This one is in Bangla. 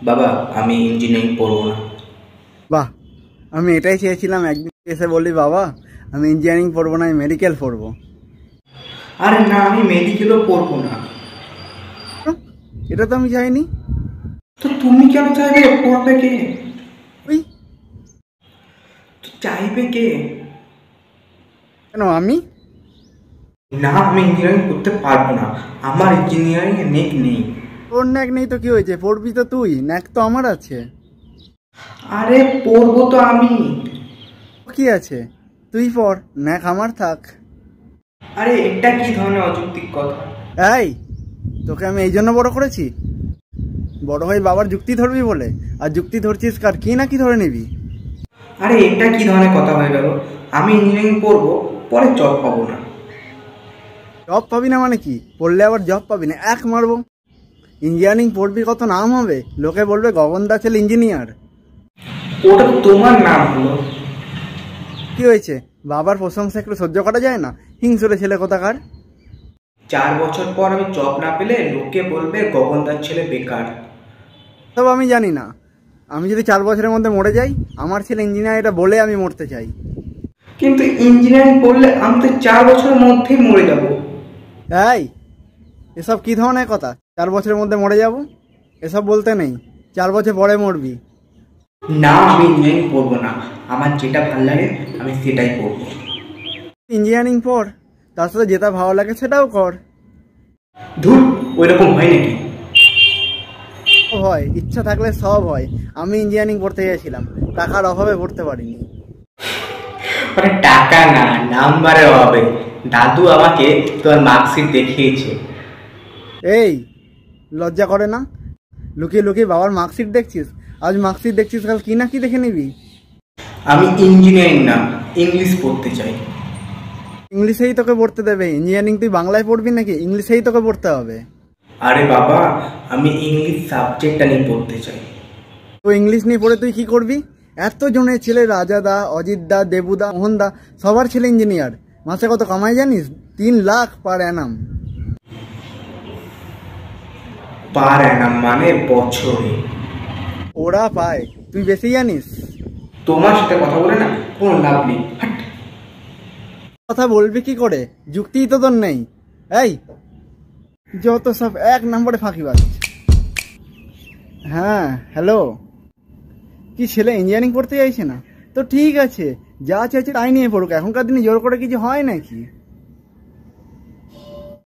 বাবা, আমি ইঞ্জিনিয়ারিং পড়বো না। বাহ, আমি এটাই চেয়েছিলাম একদিন এসে বললি বাবা আমি ইঞ্জিনিয়ারিং পড়বো না, আমি মেডিকেল পড়বো। আরে না, আমি মেডিকেলও পড়বো না। হুঁ, এটা তো আমি চাইনি। তো তুমি কেন চাইবে? পড়বে কে? ওই তো চাইবে কে? কেন আমি? না, আমি ইঞ্জিনিয়ারিং করতে পারবো না। আমার ইঞ্জিনিয়ারিং এ নেক নেই। তোর ন্যাক নেই তো কি হয়েছে, পড়বি তো তুই, ন্যাক তো আমার আছে। আরে পড়বো তো আমি। কি আছে, তুই পড়, ন্যাক আমার থাক। আরে এটা কি ধরনের অযৌক্তিক কথা? এই, তোকে আমি এই জন্য বড় করেছি বড় হয়ে বাবার যুক্তি ধরবি বলে, আর যুক্তি ধরছিস কার, কি না কি ধরে নিবি। আরে এটা কি ধরনের কথা হয়ে গেল? আমি ইঞ্জিনিয়ারিং পড়বো, পরে জব পাবো না। জব পাবি না মানে কি? পড়লে আবার জব পাবি না, এক মারবো। ইঞ্জিনিয়ারিং পড়বি, কত নাম হবে, লোকে বলবে গগনদা ছেলে ইঞ্জিনিয়ার। ওটা তো তোমার নাম হলো। কি হয়েছে, বাবার প্রশংসা একটু সহ্য করা যায় না? হিংসুরে ছেলে কোথাকার। 4 বছর পর আমি জব না পেলে লোকে বলবে গগনদার ছেলে বেকার। তবে আমি জানি না, আমি যদি 4 বছরের মধ্যে মরে যাই, আমার ছেলে ইঞ্জিনিয়ার এটা বলে আমি মরতে চাই। কিন্তু ইঞ্জিনিয়ারিং পড়লে আমি তো 4 বছরের মধ্যেই মরে যাব। এই, এসব কি ধরনের কথা, 4 বছরের মধ্যে মরে যাব? এসব বলতে নেই, 4 বছর পরে মরবি। না, আমি ইঞ্জিনিয়ারিং পড়বো না। আমার যেটা ভালো লাগে আমি সেটাই পড়বো। ইঞ্জিনিয়ারিং পড়, তার সাথে যেটা ভালো লাগে সেটাও কর। ধুর, ওইরকম হয় নাকি? সব হয়, ইচ্ছা থাকলে সব হয়। আমি ইঞ্জিনিয়ারিং পড়তে গিয়েছিলাম, টাকার অভাবে পড়তে পারিনি। আরে টাকা না, নাম্বারের অভাবে। দাদু আমাকে তোর মার্কশিট দেখিয়েছে। এই, লজ্জা করে না? লুকিয়ে লুকিয়ে বাবার মার্কশিট দেখছিস, আজ মার্কশিট দেখছিস, কাল কি না কি দেখে নিবি। আমি ইঞ্জিনিয়ারিং না, ইংলিশ পড়তে চাই। ইংলিশেই তোকে পড়তে দেবে? ইঞ্জিনিয়ারিং তুই বাংলায় পড়বি নাকি? ইংলিশেই তোকে পড়তে হবে। আরে বাবা, আমি ইংলিশ সাবজেক্টটা নিয়ে পড়তে চাই। তো ইংলিশ নিয়ে পড়ে তুই কি করবি? এত জনের ছেলে, রাজাদা, অজিতদা, দেবুদা, মোহনদা, সবার ছেলে ইঞ্জিনিয়ার। মাসে কত কামাই জানিস? 3 লাখ পার অ্যানাম। পার অ্যানাম মানে বছরে? ওরা পায়, তুই বেশি জানিস। তোমার সাথে কথা বলে না কোনো লাভ নেই। হাট। কথা বলবি কি করে, যুক্তিই তো তোর নেই। এই, যত সব 1 নম্বরে ফাঁকিবাজ। হ্যাঁ, হ্যালো। কি ছেলে ইঞ্জিনিয়ারিং পড়তে চাইছে না? তো ঠিক আছে, যা চাইছে তাই নিয়ে পড়ুক, এখনকার দিনে জোর করে কিছু হয় নাকি?